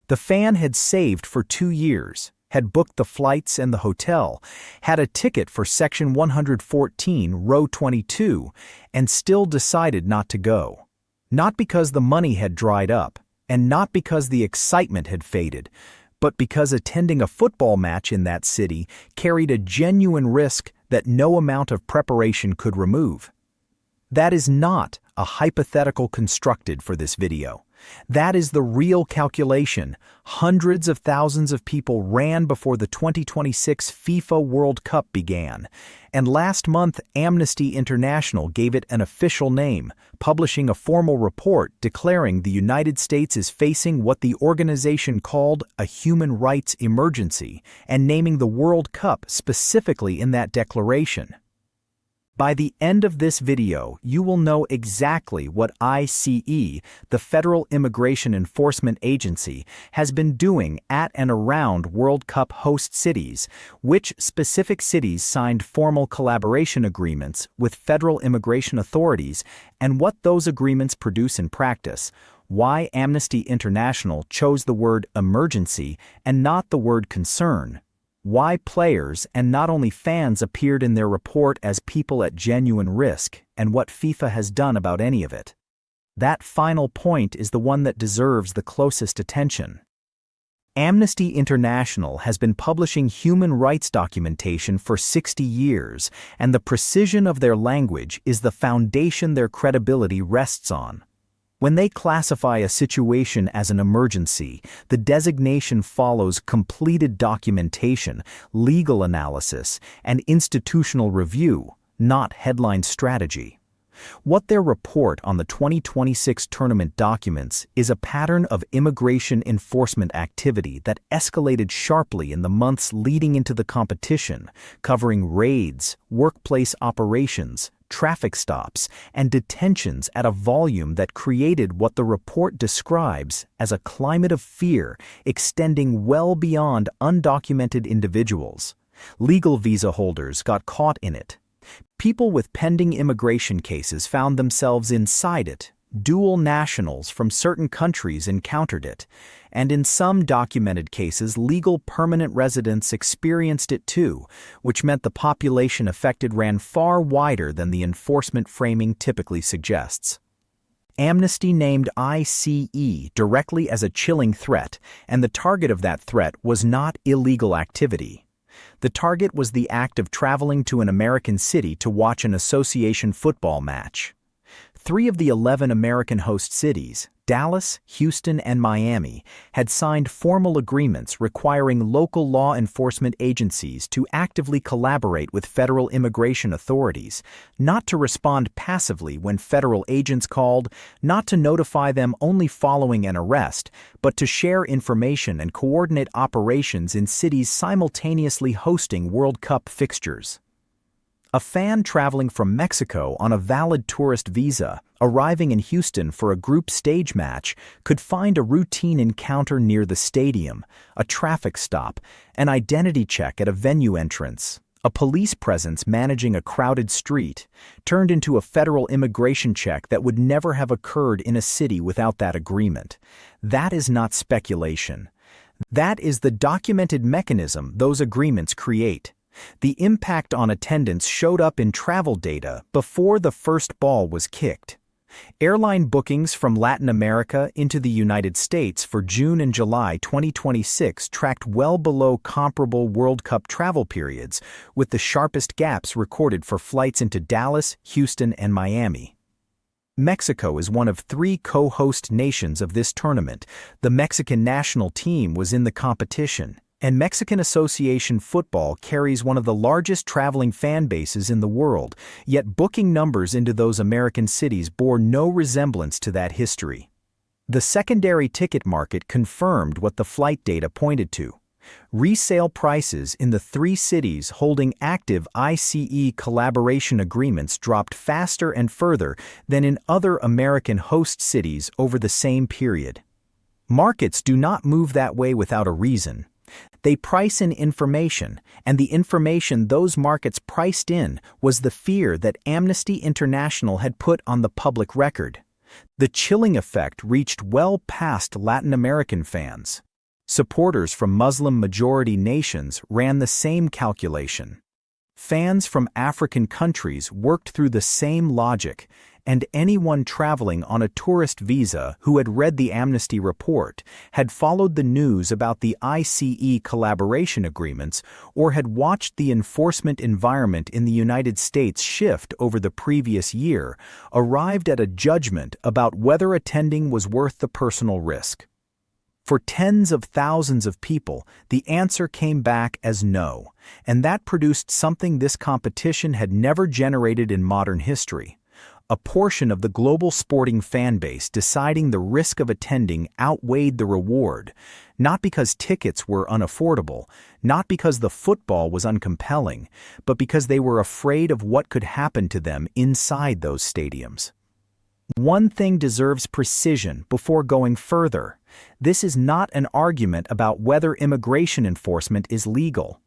The fan had saved for 2 years, had booked the flights and the hotel, had a ticket for Section 114, Row 22, and still decided not to go. Not because the money had dried up, and not because the excitement had faded, but because attending a football match in that city carried a genuine risk that no amount of preparation could remove. That is not a hypothetical constructed for this video. That is the real calculation. Hundreds of thousands of people ran before the 2026 FIFA World Cup began, and last month Amnesty International gave it an official name, publishing a formal report declaring the United States is facing what the organization called a human rights emergency, and naming the World Cup specifically in that declaration. By the end of this video, you will know exactly what ICE, the Federal Immigration Enforcement Agency, has been doing at and around World Cup host cities, which specific cities signed formal collaboration agreements with federal immigration authorities, and what those agreements produce in practice, why Amnesty International chose the word emergency and not the word concern, why players and not only fans appeared in their report as people at genuine risk, and what FIFA has done about any of it. That final point is the one that deserves the closest attention. Amnesty International has been publishing human rights documentation for 60 years, and the precision of their language is the foundation their credibility rests on. When they classify a situation as an emergency, the designation follows completed documentation, legal analysis, and institutional review, not headline strategy. What their report on the 2026 tournament documents is a pattern of immigration enforcement activity that escalated sharply in the months leading into the competition, covering raids, workplace operations, traffic stops, and detentions at a volume that created what the report describes as a climate of fear extending well beyond undocumented individuals. Legal visa holders got caught in it. People with pending immigration cases found themselves inside it. Dual nationals from certain countries encountered it, and in some documented cases, legal permanent residents experienced it too, which meant the population affected ran far wider than the enforcement framing typically suggests. Amnesty named ICE directly as a chilling threat, and the target of that threat was not illegal activity. The target was the act of traveling to an American city to watch an association football match. 3 of the 11 American host cities, Dallas, Houston, and Miami, had signed formal agreements requiring local law enforcement agencies to actively collaborate with federal immigration authorities, not to respond passively when federal agents called, not to notify them only following an arrest, but to share information and coordinate operations in cities simultaneously hosting World Cup fixtures. A fan traveling from Mexico on a valid tourist visa, arriving in Houston for a group stage match, could find a routine encounter near the stadium, a traffic stop, an identity check at a venue entrance, a police presence managing a crowded street, turned into a federal immigration check that would never have occurred in a city without that agreement. That is not speculation. That is the documented mechanism those agreements create. The impact on attendance showed up in travel data before the first ball was kicked. Airline bookings from Latin America into the United States for June and July 2026 tracked well below comparable World Cup travel periods, with the sharpest gaps recorded for flights into Dallas, Houston, and Miami. Mexico is one of 3 co-host nations of this tournament. The Mexican national team was in the competition, and Mexican Association football carries one of the largest traveling fan bases in the world, yet booking numbers into those American cities bore no resemblance to that history. The secondary ticket market confirmed what the flight data pointed to. Resale prices in the 3 cities holding active ICE collaboration agreements dropped faster and further than in other American host cities over the same period. Markets do not move that way without a reason. They price in information, and the information those markets priced in was the fear that Amnesty International had put on the public record. The chilling effect reached well past Latin American fans. Supporters from Muslim-majority nations ran the same calculation. Fans from African countries worked through the same logic, and anyone traveling on a tourist visa who had read the Amnesty report, had followed the news about the ICE collaboration agreements, or had watched the enforcement environment in the United States shift over the previous year, arrived at a judgment about whether attending was worth the personal risk. For tens of thousands of people, the answer came back as no, and that produced something this competition had never generated in modern history. A portion of the global sporting fan base deciding the risk of attending outweighed the reward, not because tickets were unaffordable, not because the football was uncompelling, but because they were afraid of what could happen to them inside those stadiums. One thing deserves precision before going further. This is not an argument about whether immigration enforcement is legal.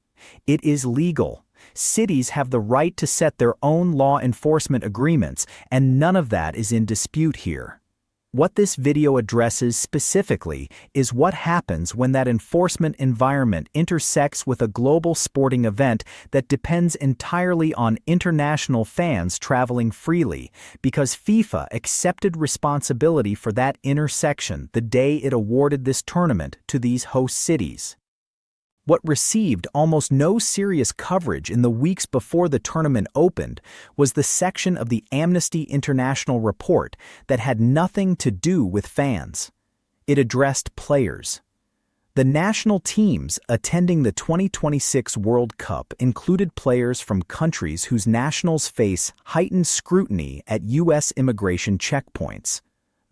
It is legal. Cities have the right to set their own law enforcement agreements, and none of that is in dispute here. What this video addresses specifically is what happens when that enforcement environment intersects with a global sporting event that depends entirely on international fans traveling freely, because FIFA accepted responsibility for that intersection the day it awarded this tournament to these host cities. What received almost no serious coverage in the weeks before the tournament opened was the section of the Amnesty International report that had nothing to do with fans. It addressed players. The national teams attending the 2026 World Cup included players from countries whose nationals face heightened scrutiny at U.S. immigration checkpoints: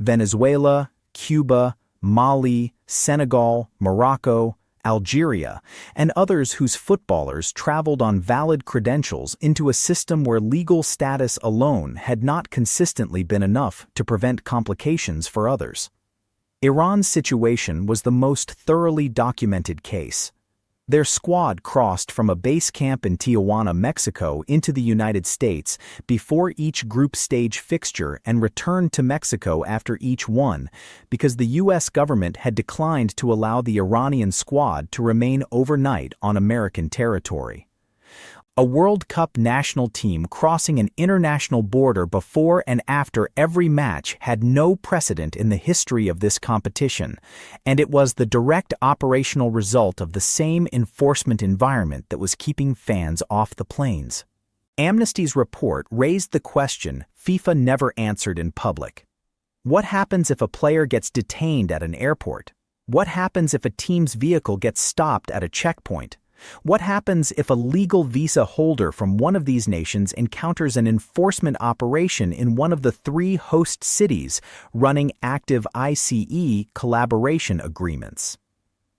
Venezuela, Cuba, Mali, Senegal, Morocco, Algeria, and others whose footballers traveled on valid credentials into a system where legal status alone had not consistently been enough to prevent complications for others. Iran's situation was the most thoroughly documented case. Their squad crossed from a base camp in Tijuana, Mexico, into the United States before each group stage fixture and returned to Mexico after each one, because the U.S. government had declined to allow the Iranian squad to remain overnight on American territory. A World Cup national team crossing an international border before and after every match had no precedent in the history of this competition, and it was the direct operational result of the same enforcement environment that was keeping fans off the planes. Amnesty's report raised the question FIFA never answered in public. What happens if a player gets detained at an airport? What happens if a team's vehicle gets stopped at a checkpoint? What happens if a legal visa holder from one of these nations encounters an enforcement operation in one of the 3 host cities running active ICE collaboration agreements?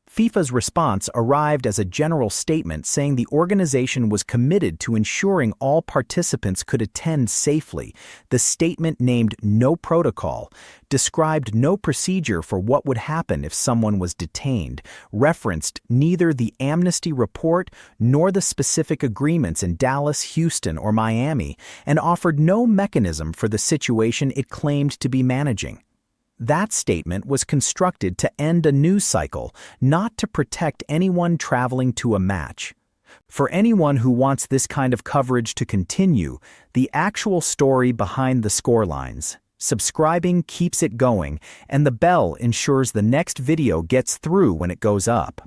FIFA's response arrived as a general statement saying the organization was committed to ensuring all participants could attend safely. The statement named no protocol, described no procedure for what would happen if someone was detained, referenced neither the Amnesty report nor the specific agreements in Dallas, Houston, or Miami, and offered no mechanism for the situation it claimed to be managing. That statement was constructed to end a news cycle, not to protect anyone traveling to a match. For anyone who wants this kind of coverage to continue, the actual story behind the scorelines, subscribing keeps it going, and the bell ensures the next video gets through when it goes up.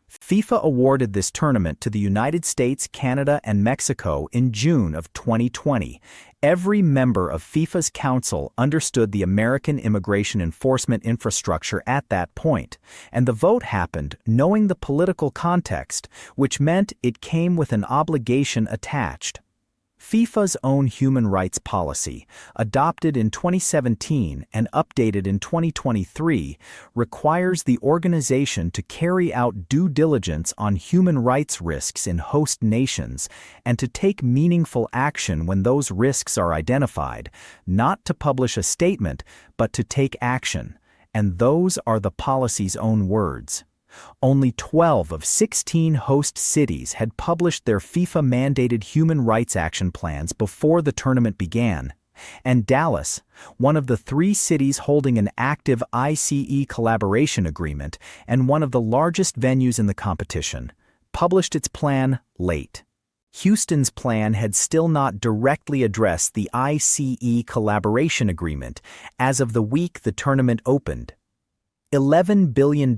FIFA awarded this tournament to the United States, Canada, and Mexico in June of 2020. Every member of FIFA's council understood the American immigration enforcement infrastructure at that point, and the vote happened knowing the political context, which meant it came with an obligation attached. FIFA's own human rights policy, adopted in 2017 and updated in 2023, requires the organization to carry out due diligence on human rights risks in host nations and to take meaningful action when those risks are identified, not to publish a statement, but to take action. And those are the policy's own words. Only 12 of 16 host cities had published their FIFA-mandated human rights action plans before the tournament began, And Dallas, one of the 3 cities holding an active ICE collaboration agreement and one of the largest venues in the competition, published its plan late. Houston's plan had still not directly addressed the ICE collaboration agreement as of the week the tournament opened. $11 billion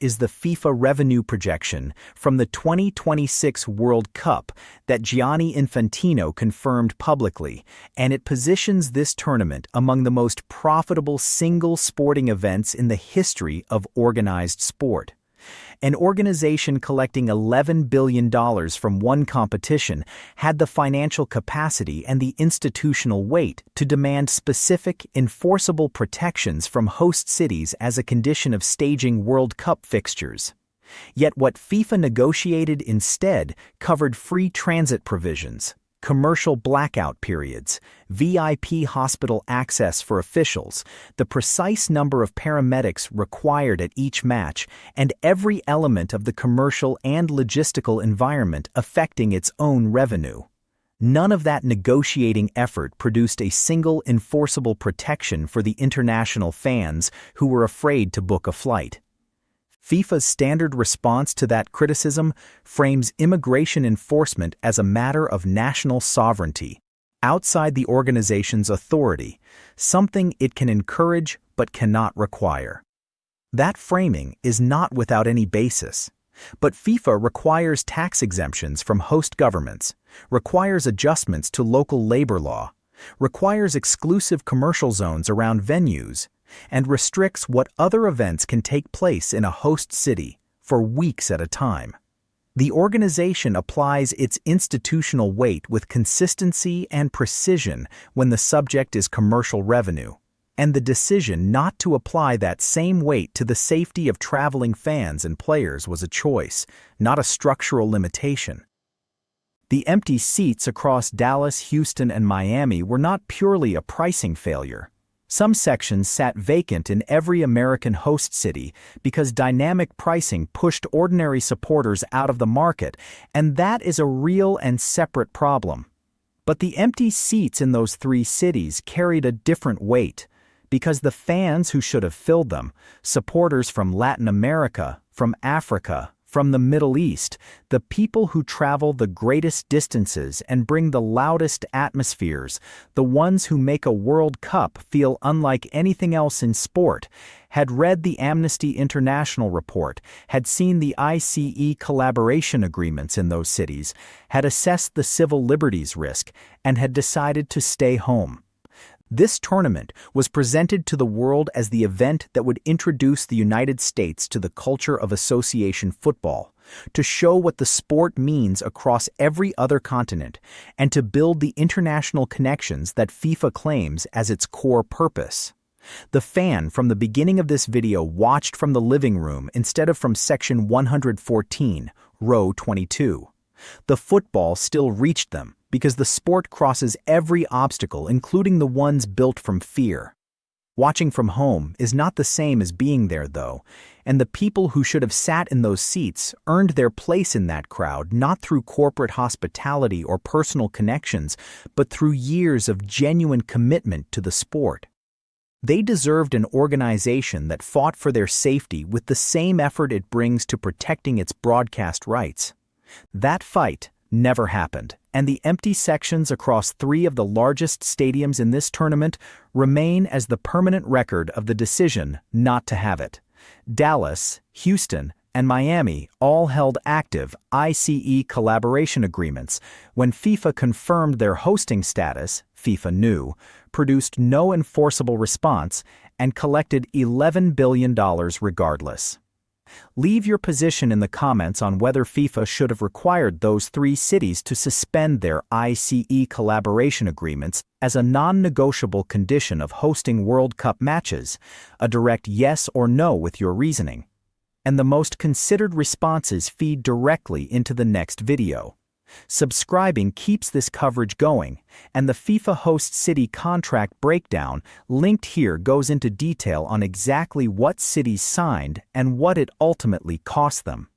is the FIFA revenue projection from the 2026 World Cup that Gianni Infantino confirmed publicly, and it positions this tournament among the most profitable single sporting events in the history of organized sport. An organization collecting $11 billion from one competition had the financial capacity and the institutional weight to demand specific, enforceable protections from host cities as a condition of staging World Cup fixtures. Yet what FIFA negotiated instead covered free transit provisions, commercial blackout periods, VIP hospital access for officials, the precise number of paramedics required at each match, and every element of the commercial and logistical environment affecting its own revenue. None of that negotiating effort produced a single enforceable protection for the international fans who were afraid to book a flight. FIFA's standard response to that criticism frames immigration enforcement as a matter of national sovereignty, outside the organization's authority, something it can encourage but cannot require. That framing is not without any basis, but FIFA requires tax exemptions from host governments, requires adjustments to local labor law, requires exclusive commercial zones around venues, and restricts what other events can take place in a host city for weeks at a time. The organization applies its institutional weight with consistency and precision when the subject is commercial revenue, and the decision not to apply that same weight to the safety of traveling fans and players was a choice, not a structural limitation. The empty seats across Dallas, Houston, and Miami were not purely a pricing failure. Some sections sat vacant in every American host city because dynamic pricing pushed ordinary supporters out of the market, and that is a real and separate problem. But the empty seats in those 3 cities carried a different weight, because the fans who should have filled them, supporters from Latin America, from Africa, from the Middle East, the people who travel the greatest distances and bring the loudest atmospheres, the ones who make a World Cup feel unlike anything else in sport, had read the Amnesty International report, had seen the ICE collaboration agreements in those cities, had assessed the civil liberties risk, and had decided to stay home. This tournament was presented to the world as the event that would introduce the United States to the culture of association football, to show what the sport means across every other continent, and to build the international connections that FIFA claims as its core purpose. The fan from the beginning of this video watched from the living room instead of from section 114, row 22. The football still reached them, because the sport crosses every obstacle, including the ones built from fear. Watching from home is not the same as being there, though, and the people who should have sat in those seats earned their place in that crowd not through corporate hospitality or personal connections, but through years of genuine commitment to the sport. They deserved an organization that fought for their safety with the same effort it brings to protecting its broadcast rights. That fight never happened, and the empty sections across 3 of the largest stadiums in this tournament remain as the permanent record of the decision not to have it. Dallas, Houston, and Miami all held active ICE collaboration agreements. When FIFA confirmed their hosting status, FIFA knew, produced no enforceable response, and collected $11 billion regardless. Leave your position in the comments on whether FIFA should have required those 3 cities to suspend their ICE collaboration agreements as a non-negotiable condition of hosting World Cup matches, a direct yes or no with your reasoning. And the most considered responses feed directly into the next video. Subscribing keeps this coverage going, and the FIFA host city contract breakdown linked here goes into detail on exactly what cities signed and what it ultimately cost them.